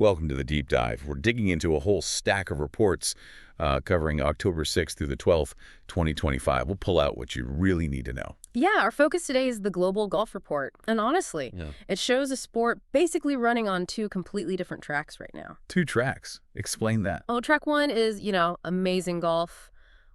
Welcome to the Deep Dive. We're digging into a whole stack of reports covering October 6th through the 12th, 2025. We'll pull out what you really need to know. Yeah, our focus today is the Global Golf Report. And honestly, it shows a sport basically running on two completely different tracks right now. Two tracks. Explain that. Oh, track one is, amazing golf,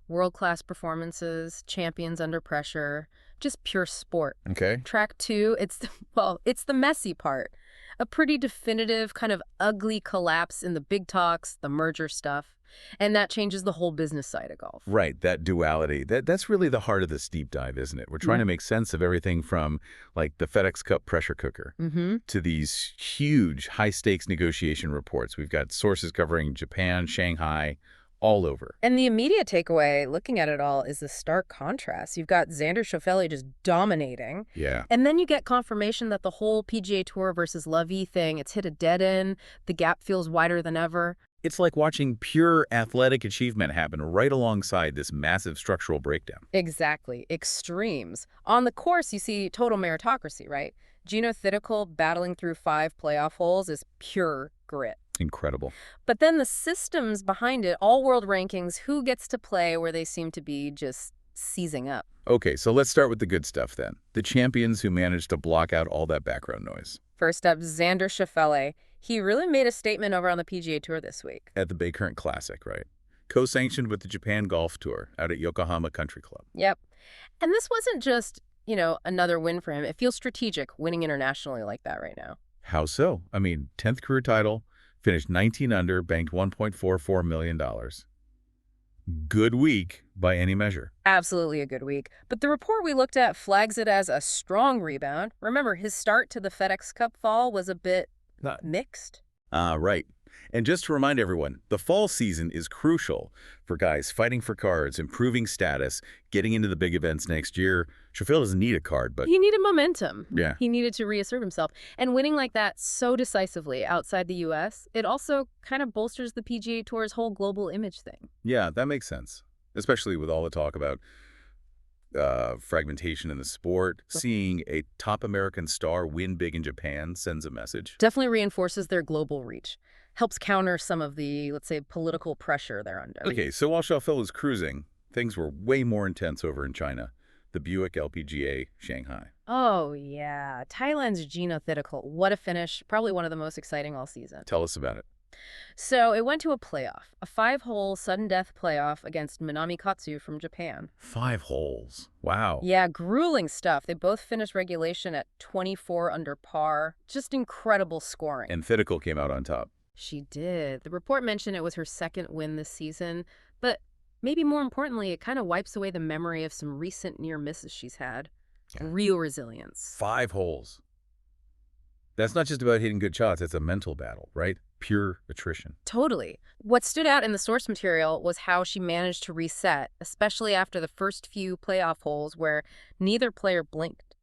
world-class performances, champions under pressure, just pure sport. Okay. Track two, it's the messy part. A pretty definitive kind of ugly collapse in the big talks, the merger stuff. And that changes the whole business side of golf. Right, that duality. That's really the heart of this deep dive, isn't it? We're trying to make sense of everything from, like, the FedEx Cup pressure cooker to these huge high-stakes negotiation reports. We've got sources covering Japan, Shanghai, all over. And the immediate takeaway, looking at it all, is the stark contrast. You've got Xander Schauffele just dominating. Yeah. And then you get confirmation that the whole PGA Tour versus Levy thing, it's hit a dead end. The gap feels wider than ever. It's like watching pure athletic achievement happen right alongside this massive structural breakdown. Exactly. Extremes. On the course, you see total meritocracy, right? Jeeno Thitikul battling through 5 playoff holes is pure grit. Incredible. But then the systems behind it, all world rankings, who gets to play where they seem to be just seizing up. Okay, so let's start with the good stuff then. The champions who managed to block out all that background noise. First up, Xander Schauffele. He really made a statement over on the PGA Tour this week. At the Baycurrent Classic, right? Co-sanctioned with the Japan Golf Tour out at Yokohama Country Club. Yep. And this wasn't just, another win for him. It feels strategic, winning internationally like that right now. How so? I mean, 10th career title, finished 19 under, banked $1.44 million. Good week by any measure. Absolutely a good week. But the report we looked at flags it as a strong rebound. Remember, his start to the FedEx Cup fall was a bit mixed. Right. And just to remind everyone, the fall season is crucial for guys fighting for cards, improving status, getting into the big events next year. Schauffele doesn't need a card, but he needed momentum. Yeah. He needed to reassert himself. And winning like that so decisively outside the U.S., it also kind of bolsters the PGA Tour's whole global image thing. Yeah, that makes sense, especially with all the talk about fragmentation in the sport. Seeing a top American star win big in Japan sends a message. Definitely reinforces their global reach. Helps counter some of the, let's say, political pressure they're under. Okay, so while Schauffele was cruising, things were way more intense over in China. The Buick LPGA, Shanghai. Oh, yeah. Thailand's Jeeno Thitikul. What a finish. Probably one of the most exciting all season. Tell us about it. So it went to a playoff, a 5-hole sudden death playoff against Minami Katsu from Japan. 5 holes. Wow. Yeah, grueling stuff. They both finished regulation at 24 under par. Just incredible scoring. And Thitikul came out on top. She did. The report mentioned it was her second win this season, but maybe more importantly, it kind of wipes away the memory of some recent near misses she's had. Yeah. Real resilience. 5 holes. That's not just about hitting good shots. It's a mental battle, right? Pure attrition. Totally. What stood out in the source material was how she managed to reset, especially after the first few playoff holes where neither player blinked.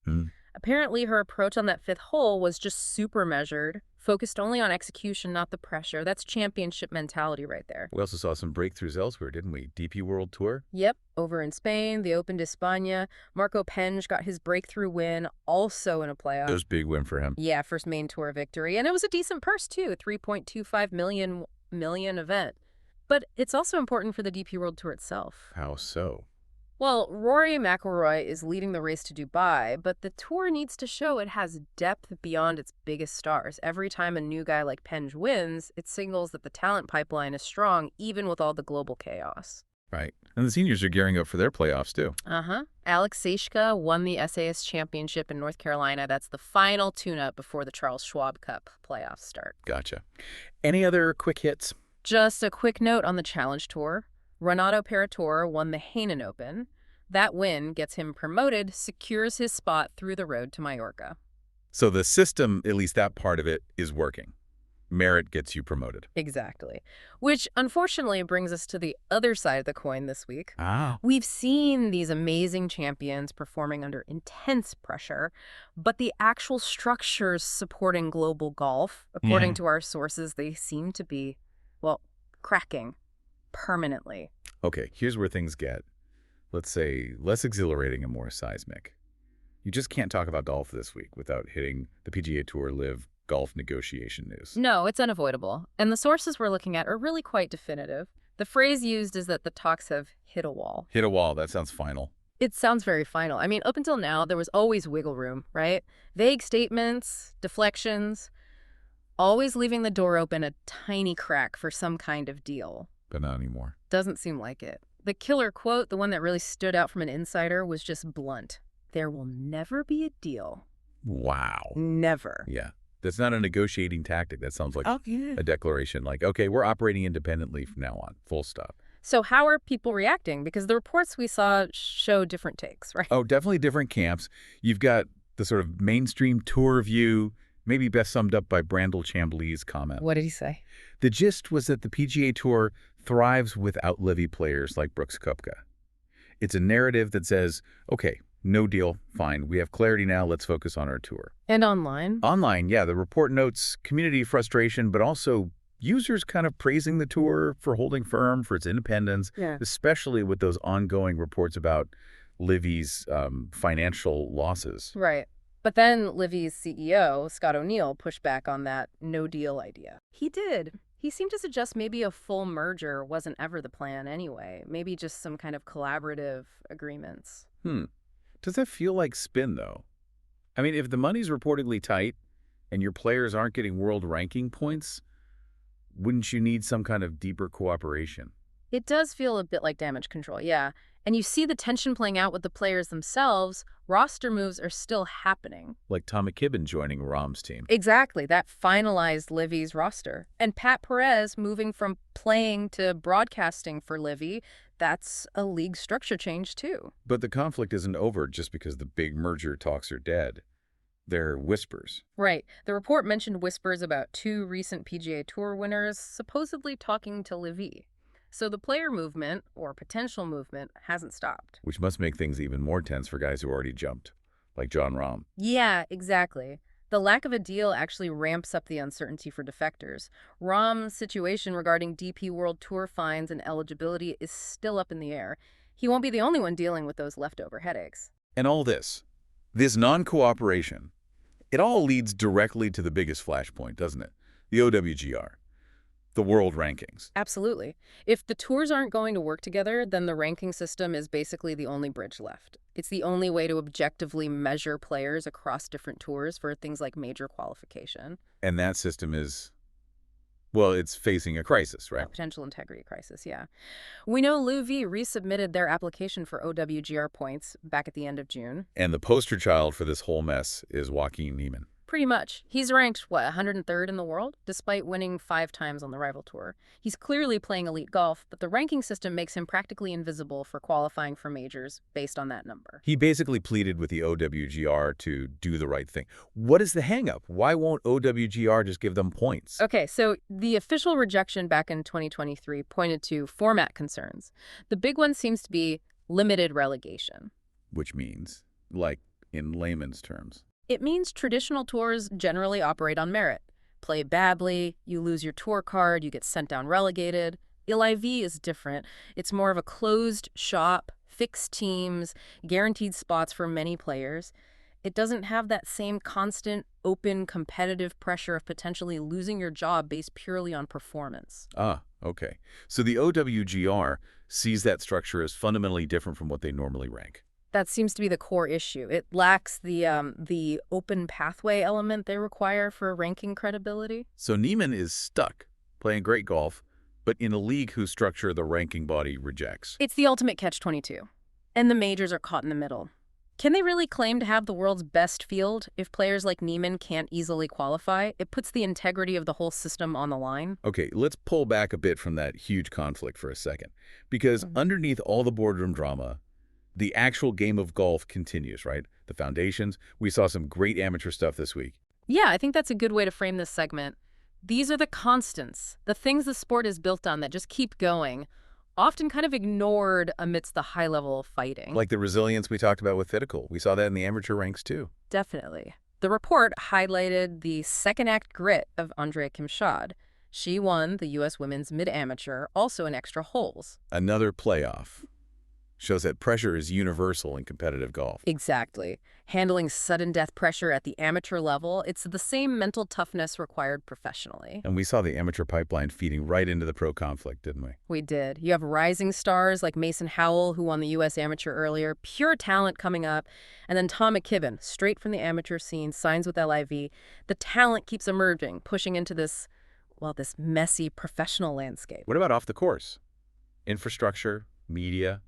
Apparently, her approach on that 5th hole was just super measured, focused only on execution, not the pressure. That's championship mentality right there. We also saw some breakthroughs elsewhere, didn't we? DP World Tour? Yep. Over in Spain, the Open España, Marco Penge got his breakthrough win, also in a playoff. It was a big win for him. Yeah, first main tour victory. And it was a decent purse, too, $3.25 million event. But it's also important for the DP World Tour itself. How so? Well, Rory McIlroy is leading the race to Dubai, but the tour needs to show it has depth beyond its biggest stars. Every time a new guy like Penge wins, it signals that the talent pipeline is strong, even with all the global chaos. Right. And the seniors are gearing up for their playoffs, too. Alex Sejka won the SAS Championship in North Carolina. That's the final tune-up before the Charles Schwab Cup playoffs start. Gotcha. Any other quick hits? Just a quick note on the Challenge Tour. Renato Peratore won the Hainan Open. That win gets him promoted, secures his spot through the road to Mallorca. So the system, at least that part of it, is working. Merit gets you promoted. Exactly. Which, unfortunately, brings us to the other side of the coin this week. Ah. We've seen these amazing champions performing under intense pressure, but the actual structures supporting global golf, according to our sources, they seem to be, cracking permanently. Okay, here's where things get, let's say, less exhilarating and more seismic. You just can't talk about golf this week without hitting the PGA Tour Live golf negotiation news. No, it's unavoidable. And the sources we're looking at are really quite definitive. The phrase used is that the talks have hit a wall. Hit a wall. That sounds final. It sounds very final. I mean, up until now, there was always wiggle room, right? Vague statements, deflections, always leaving the door open a tiny crack for some kind of deal. But not anymore. Doesn't seem like it. The killer quote, the one that really stood out from an insider, was just blunt. There will never be a deal. Wow. Never. Yeah. That's not a negotiating tactic. That sounds like yeah. a declaration like, okay, we're operating independently from now on. Full stop. So how are people reacting? Because the reports we saw show different takes, right? Oh, definitely different camps. You've got the sort of mainstream tour view, maybe best summed up by Brandel Chambly's comment. What did he say? The gist was that the PGA Tour thrives without Livy players like Brooks Koepka. It's a narrative that says, okay, no deal, fine. We have clarity now. Let's focus on our tour. And online? Online, yeah. The report notes community frustration, but also users kind of praising the tour for holding firm, for its independence, especially with those ongoing reports about Livy's financial losses. Right. But then Livy's CEO, Scott O'Neill, pushed back on that no-deal idea. He did. He seemed to suggest maybe a full merger wasn't ever the plan anyway. Maybe just some kind of collaborative agreements. Does that feel like spin, though? I mean, if the money's reportedly tight and your players aren't getting world ranking points, wouldn't you need some kind of deeper cooperation? It does feel a bit like damage control, yeah. And you see the tension playing out with the players themselves. Roster moves are still happening. Like Tom McKibben joining Rahm's team. Exactly. That finalized Livy's roster. And Pat Perez moving from playing to broadcasting for Livy, that's a league structure change too. But the conflict isn't over just because the big merger talks are dead. They're whispers. Right. The report mentioned whispers about 2 recent PGA Tour winners supposedly talking to Livy. So the player movement, or potential movement, hasn't stopped. Which must make things even more tense for guys who already jumped, like Jon Rahm. Yeah, exactly. The lack of a deal actually ramps up the uncertainty for defectors. Rahm's situation regarding DP World Tour fines and eligibility is still up in the air. He won't be the only one dealing with those leftover headaches. And all this non-cooperation, it all leads directly to the biggest flashpoint, doesn't it? The OWGR. The world rankings. Absolutely. If the tours aren't going to work together, then the ranking system is basically the only bridge left. It's the only way to objectively measure players across different tours for things like major qualification. And that system is, well, it's facing a crisis, right? A potential integrity crisis, yeah. We know Livy resubmitted their application for OWGR points back at the end of June. And the poster child for this whole mess is Joaquin Niemann. Pretty much. He's ranked, 103rd in the world, despite winning 5 times on the rival tour. He's clearly playing elite golf, but the ranking system makes him practically invisible for qualifying for majors based on that number. He basically pleaded with the OWGR to do the right thing. What is the hang-up? Why won't OWGR just give them points? Okay, so the official rejection back in 2023 pointed to format concerns. The big one seems to be limited relegation. Which means, like in layman's terms, it means traditional tours generally operate on merit. Play badly, you lose your tour card, you get sent down relegated. LIV is different. It's more of a closed shop, fixed teams, guaranteed spots for many players. It doesn't have that same constant, open, competitive pressure of potentially losing your job based purely on performance. Ah, okay. So the OWGR sees that structure as fundamentally different from what they normally rank. That seems to be the core issue. It lacks the open pathway element they require for ranking credibility. So Niemann is stuck, playing great golf, but in a league whose structure the ranking body rejects. It's the ultimate catch-22. And the majors are caught in the middle. Can they really claim to have the world's best field if players like Niemann can't easily qualify? It puts the integrity of the whole system on the line. Okay, let's pull back a bit from that huge conflict for a second. Because underneath all the boardroom drama, the actual game of golf continues, right? The foundations. We saw some great amateur stuff this week. Yeah, I think that's a good way to frame this segment. These are the constants, the things the sport is built on that just keep going, often kind of ignored amidst the high level of fighting. Like the resilience we talked about with Thitikul. We saw that in the amateur ranks too. Definitely. The report highlighted the second act grit of Andrea Kimshad. She won the U.S. Women's Mid-Amateur, also in extra holes. Another playoff. Shows that pressure is universal in competitive golf. Exactly. Handling sudden death pressure at the amateur level, it's the same mental toughness required professionally. And we saw the amateur pipeline feeding right into the pro conflict, didn't we? We did. You have rising stars like Mason Howell, who won the U.S. Amateur earlier, pure talent coming up, and then Tom McKibben, straight from the amateur scene, signs with LIV. The talent keeps emerging, pushing into this messy professional landscape. What about off the course? Infrastructure, media?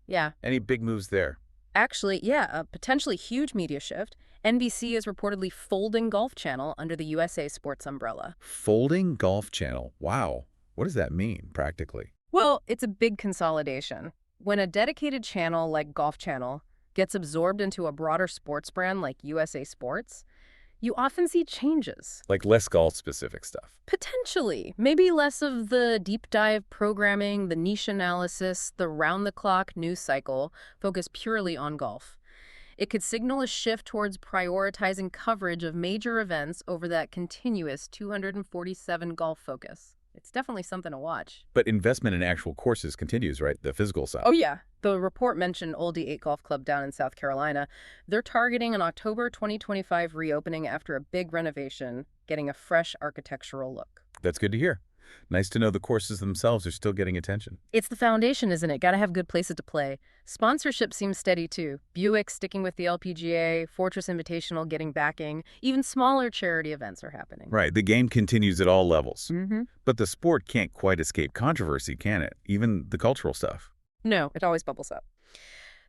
Yeah. Any big moves there? Actually, yeah, a potentially huge media shift. NBC is reportedly folding Golf Channel under the USA Sports umbrella. Folding Golf Channel? Wow. What does that mean, practically? Well, it's a big consolidation. When a dedicated channel like Golf Channel gets absorbed into a broader sports brand like USA Sports, you often see changes. Like less golf-specific stuff. Potentially. Maybe less of the deep dive programming, the niche analysis, the round-the-clock news cycle, focus purely on golf. It could signal a shift towards prioritizing coverage of major events over that continuous 247 golf focus. It's definitely something to watch. But investment in actual courses continues, right? The physical side. Oh, yeah. The report mentioned Oldie 8 Golf Club down in South Carolina. They're targeting an October 2025 reopening after a big renovation, getting a fresh architectural look. That's good to hear. Nice to know the courses themselves are still getting attention. It's the foundation, isn't it? Gotta have good places to play. Sponsorship seems steady, too. Buick sticking with the LPGA, Fortress Invitational getting backing. Even smaller charity events are happening. Right. The game continues at all levels. Mm-hmm. But the sport can't quite escape controversy, can it? Even the cultural stuff. No, it always bubbles up.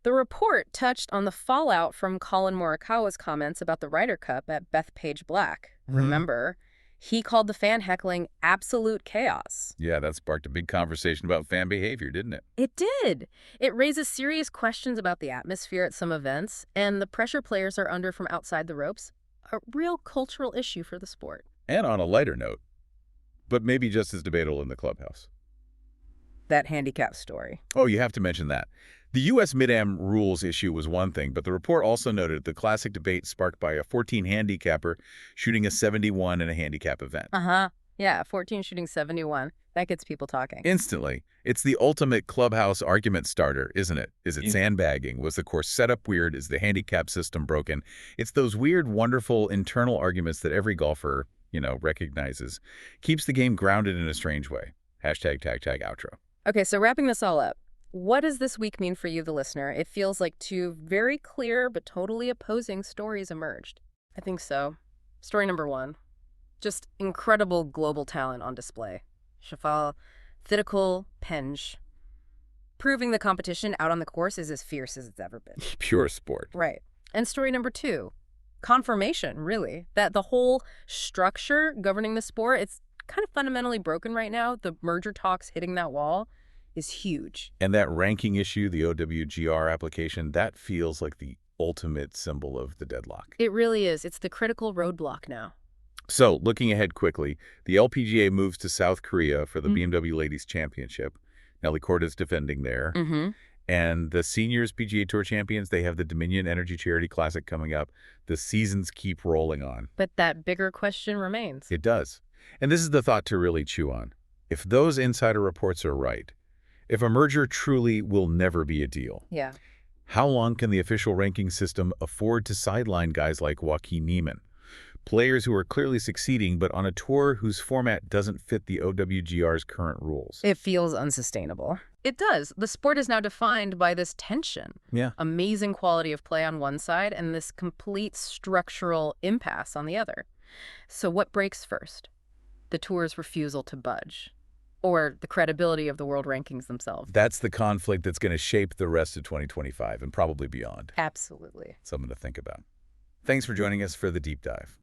The report touched on the fallout from Colin Morikawa's comments about the Ryder Cup at Bethpage Black. Remember, he called the fan heckling absolute chaos. Yeah, that sparked a big conversation about fan behavior, didn't it? It did. It raises serious questions about the atmosphere at some events and the pressure players are under from outside the ropes. A real cultural issue for the sport. And on a lighter note, but maybe just as debatable in the clubhouse. That handicap story. Oh, you have to mention that. The U.S. Mid-Am rules issue was one thing, but the report also noted the classic debate sparked by a 14 handicapper shooting a 71 in a handicap event. Yeah, 14 shooting 71. That gets people talking. Instantly. It's the ultimate clubhouse argument starter, isn't it? Is it sandbagging? Was the course set up weird? Is the handicap system broken? It's those weird, wonderful internal arguments that every golfer, recognizes. Keeps the game grounded in a strange way. Hashtag tag outro. Okay, so wrapping this all up. What does this week mean for you, the listener? It feels like two very clear but totally opposing stories emerged. I think so. Story number one. Just incredible global talent on display. Schauffele, Thitikul, Penge. Proving the competition out on the course is as fierce as it's ever been. Pure sport. Right. And story number two. Confirmation, really, that the whole structure governing the sport, it's kind of fundamentally broken right now. The merger talks hitting that wall is huge. And that ranking issue, the OWGR application, that feels like the ultimate symbol of the deadlock. It really is. It's the critical roadblock now. So, looking ahead quickly, the LPGA moves to South Korea for the BMW Ladies Championship. Nelly Korda's defending there. And the Seniors PGA Tour champions, they have the Dominion Energy Charity Classic coming up. The seasons keep rolling on. But that bigger question remains. It does. And this is the thought to really chew on. If those insider reports are right, if a merger truly will never be a deal, how long can the official ranking system afford to sideline guys like Joaquin Niemann? Players who are clearly succeeding, but on a tour whose format doesn't fit the OWGR's current rules. It feels unsustainable. It does. The sport is now defined by this tension. Yeah. Amazing quality of play on one side and this complete structural impasse on the other. So what breaks first? The tour's refusal to budge, or the credibility of the world rankings themselves? That's the conflict that's going to shape the rest of 2025 and probably beyond. Absolutely. Something to think about. Thanks for joining us for the Deep Dive.